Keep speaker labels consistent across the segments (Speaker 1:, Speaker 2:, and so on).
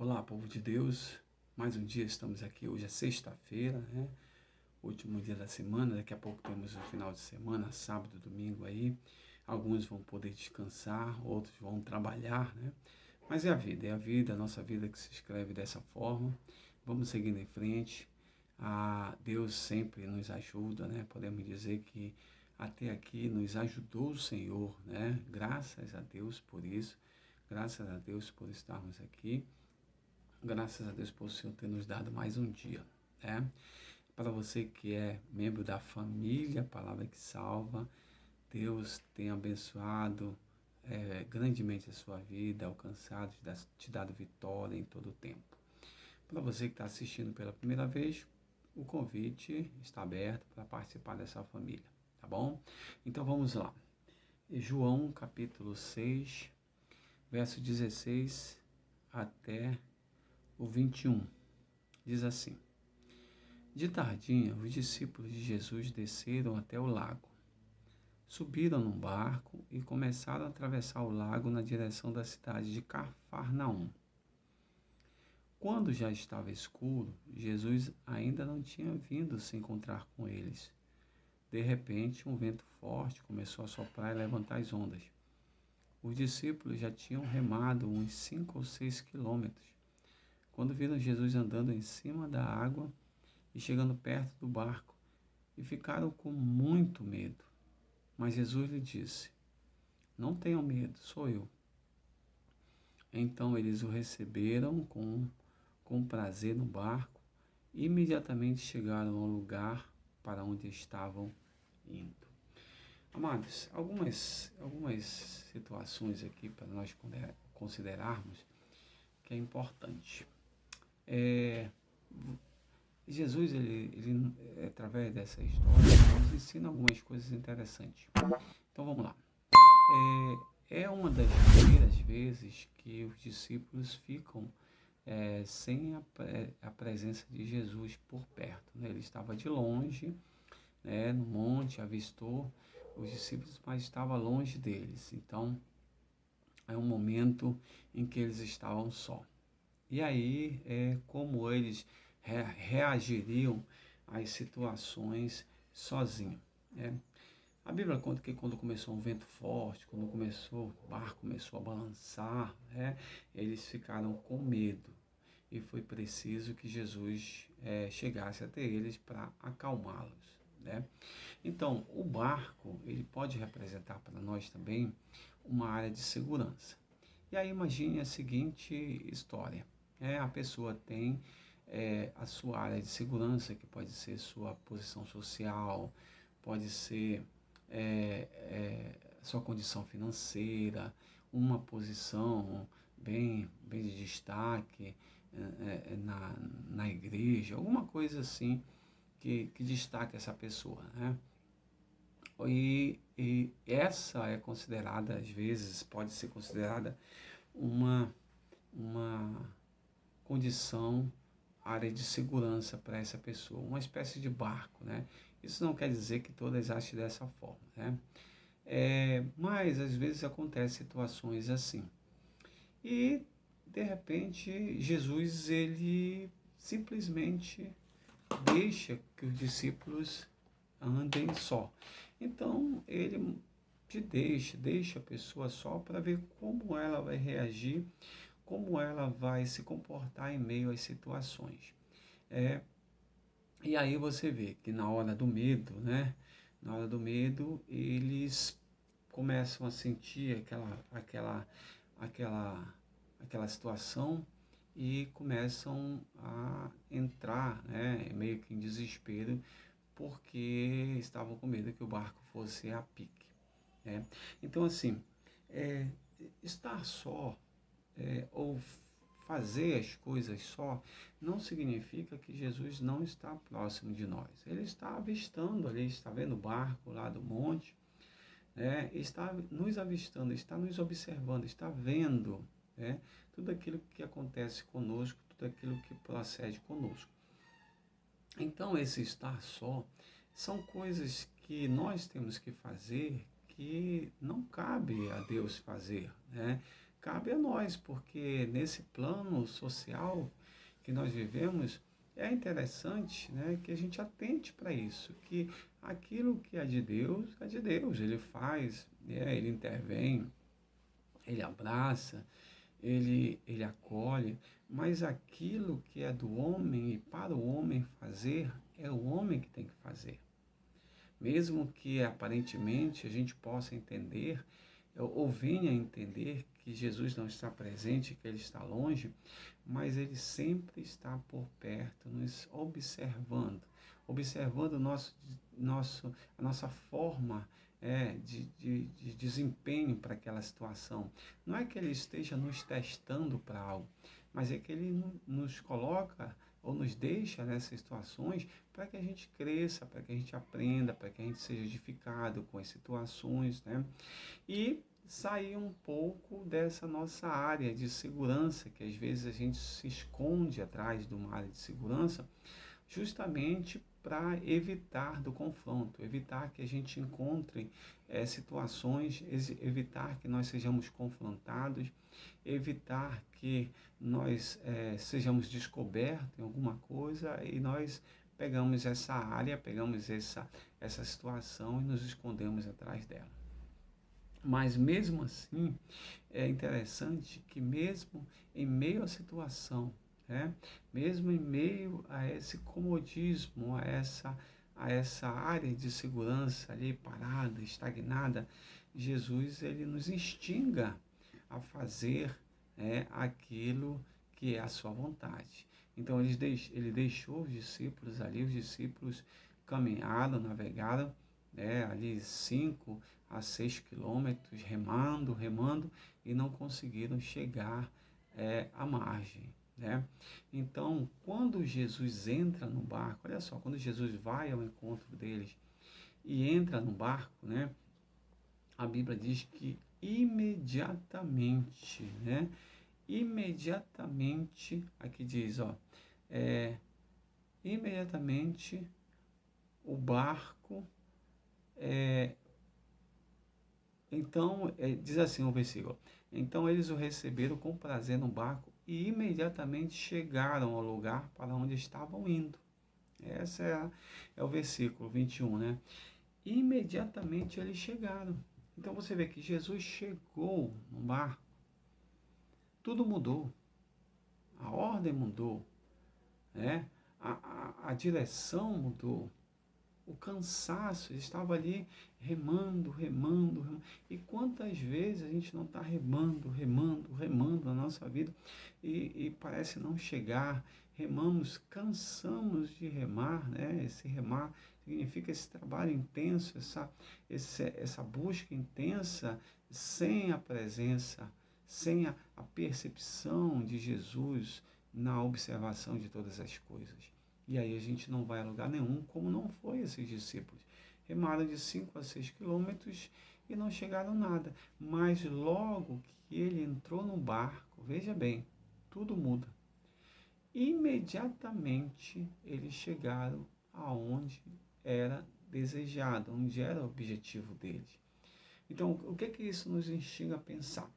Speaker 1: Olá, povo de Deus. Mais um dia estamos aqui. Hoje é sexta-feira, né? Último dia da semana. Daqui a pouco temos o final de semana, sábado, domingo aí. Alguns vão poder descansar, outros vão trabalhar, né? Mas é a vida, a nossa vida que se escreve dessa forma. Vamos seguindo em frente. Deus sempre nos ajuda, né? Podemos dizer que até aqui nos ajudou o Senhor, né? Graças a Deus por isso. Graças a Deus por estarmos aqui. Graças a Deus por o Senhor ter nos dado mais um dia, né? Para você que é membro da família Palavra que Salva, Deus tem abençoado grandemente a sua vida, alcançado, te dado vitória em todo o tempo. Para você que está assistindo pela primeira vez, o convite está aberto para participar dessa família, tá bom? Então vamos lá. João capítulo 6, verso 16 até o 21, diz assim: De tardinha, os discípulos de Jesus desceram até o lago. Subiram num barco e começaram a atravessar o lago na direção da cidade de Cafarnaum. Quando já estava escuro, Jesus ainda não tinha vindo se encontrar com eles. De repente, um vento forte começou a soprar e levantar as ondas. Os discípulos já tinham remado uns 5 ou 6 quilômetros quando viram Jesus andando em cima da água e chegando perto do barco, e ficaram com muito medo. Mas Jesus lhe disse: Não tenham medo, sou eu. Então eles o receberam com prazer no barco e imediatamente chegaram ao lugar para onde estavam indo. Amados, algumas situações aqui para nós considerarmos que é importante. Jesus, ele, através dessa história, nos ensina algumas coisas interessantes. Então vamos lá. É uma das primeiras vezes que os discípulos ficam sem a presença de Jesus por perto, né? Ele estava de longe, né, no monte, avistou os discípulos, mas estava longe deles. Então é um momento em que eles estavam só. E aí como eles reagiriam às situações sozinhos, né? A Bíblia conta que quando começou um vento forte, quando o barco começou a balançar, né, eles ficaram com medo. E foi preciso que Jesus chegasse até eles para acalmá-los, né? Então, o barco, ele pode representar para nós também uma área de segurança. E aí imagine a seguinte história. A pessoa tem a sua área de segurança, que pode ser sua posição social, pode ser sua condição financeira, uma posição bem de destaque na igreja, alguma coisa assim que destaque essa pessoa, né? E essa é considerada, às vezes, pode ser considerada uma condição, área de segurança para essa pessoa, uma espécie de barco, né? Isso não quer dizer que todas agem dessa forma, né? Mas às vezes acontecem situações assim. E de repente Jesus, ele simplesmente deixa que os discípulos andem só. Então ele deixa a pessoa só para ver como ela vai reagir, como ela vai se comportar em meio às situações. E aí você vê que na hora do medo, né? Na hora do medo, eles começam a sentir aquela situação e começam a entrar, né, meio que em desespero, porque estavam com medo que o barco fosse a pique, né? Então, assim, estar só ou fazer as coisas só não significa que Jesus não está próximo de nós. Ele está avistando ali, está vendo o barco lá do monte, está nos avistando, está nos observando, está vendo, né, tudo aquilo que acontece conosco, tudo aquilo que procede conosco. Então, esse estar só são coisas que nós temos que fazer que não cabe a Deus fazer, né? cabe a nós, porque nesse plano social que nós vivemos, é interessante, né, que a gente atente para isso, que aquilo que é de Deus, ele faz, ele intervém, ele abraça, ele acolhe, mas aquilo que é do homem e para o homem fazer, é o homem que tem que fazer. Mesmo que aparentemente a gente possa entender, ou venha a entender que Jesus não está presente, que ele está longe, mas ele sempre está por perto, nos observando, observando a nossa forma de desempenho para aquela situação. Não é que ele esteja nos testando para algo, mas é que ele nos coloca ou nos deixa nessas situações para que a gente cresça, para que a gente aprenda, para que a gente seja edificado com as situações, né? E sair um pouco dessa nossa área de segurança, que às vezes a gente se esconde atrás de uma área de segurança, justamente para evitar do confronto, evitar que a gente encontre situações, evitar que nós sejamos confrontados, evitar que nós sejamos descobertos em alguma coisa e nós pegamos essa área, pegamos essa situação e nos escondemos atrás dela. Mas mesmo assim, é interessante que mesmo em meio à situação, mesmo em meio a esse comodismo, a essa área de segurança ali parada, estagnada, Jesus ele nos instiga a fazer aquilo que é a sua vontade. Então ele deixou os discípulos ali, os discípulos caminharam, navegaram, ali 5 a 6 quilômetros, remando, e não conseguiram chegar à margem. Então, quando Jesus entra no barco, olha só, quando Jesus vai ao encontro deles e entra no barco, a Bíblia diz que imediatamente, imediatamente, aqui diz, imediatamente o barco, então, diz assim o versículo, então eles o receberam com prazer no barco e imediatamente chegaram ao lugar para onde estavam indo. Esse é o versículo 21, Imediatamente eles chegaram. Então você vê que Jesus chegou no barco, tudo mudou, a ordem mudou, a direção mudou, o cansaço, estava ali remando. E quantas vezes a gente não está remando na nossa vida e parece não chegar, remamos, cansamos de remar, Esse remar significa esse trabalho intenso, essa busca intensa sem a presença, sem a percepção de Jesus na observação de todas as coisas. E aí a gente não vai a lugar nenhum, como não foi esses discípulos. Remaram de 5 a 6 quilômetros e não chegaram nada. Mas logo que ele entrou no barco, veja bem, tudo muda. Imediatamente eles chegaram aonde era desejado, onde era o objetivo deles. Então, o que isso nos instiga a pensar?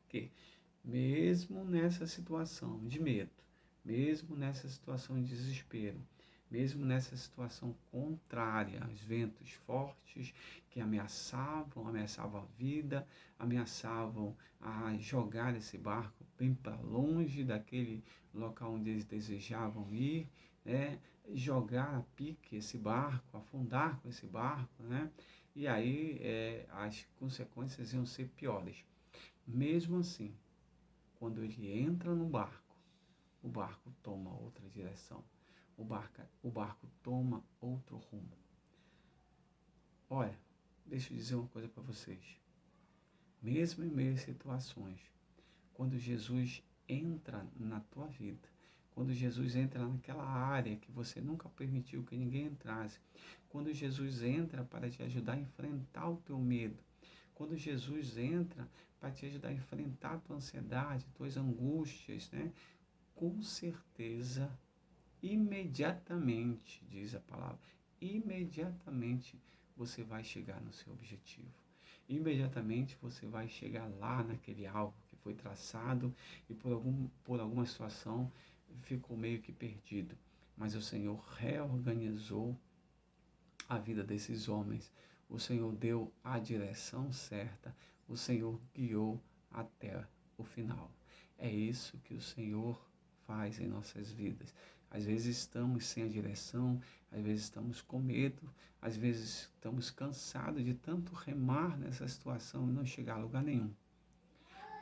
Speaker 1: Que mesmo nessa situação de medo, mesmo nessa situação de desespero, mesmo nessa situação contrária aos ventos fortes que ameaçavam a vida, ameaçavam a jogar esse barco bem para longe daquele local onde eles desejavam ir, jogar a pique esse barco, afundar com esse barco, e aí as consequências iam ser piores. Mesmo assim, quando ele entra no barco, o barco toma outra direção. O barco toma outro rumo. Olha, deixa eu dizer uma coisa para vocês. Mesmo em meio a situações, quando Jesus entra na tua vida, quando Jesus entra naquela área que você nunca permitiu que ninguém entrasse, quando Jesus entra para te ajudar a enfrentar o teu medo, quando Jesus entra para te ajudar a enfrentar a tua ansiedade, tuas angústias, com certeza, imediatamente, diz a palavra, imediatamente você vai chegar no seu objetivo. imediatamente você vai chegar lá naquele alvo que foi traçado e por alguma situação ficou meio que perdido. Mas o Senhor reorganizou a vida desses homens. O Senhor deu a direção certa, o Senhor guiou até o final. É isso que o Senhor faz em nossas vidas. Às vezes estamos sem a direção, às vezes estamos com medo, às vezes estamos cansados de tanto remar nessa situação e não chegar a lugar nenhum.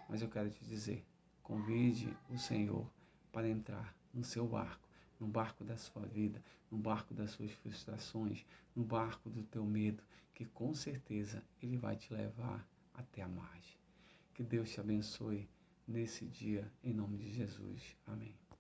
Speaker 1: Mas eu quero te dizer, convide o Senhor para entrar no seu barco, no barco da sua vida, no barco das suas frustrações, no barco do teu medo, que com certeza Ele vai te levar até a margem. Que Deus te abençoe nesse dia, em nome de Jesus. Amém.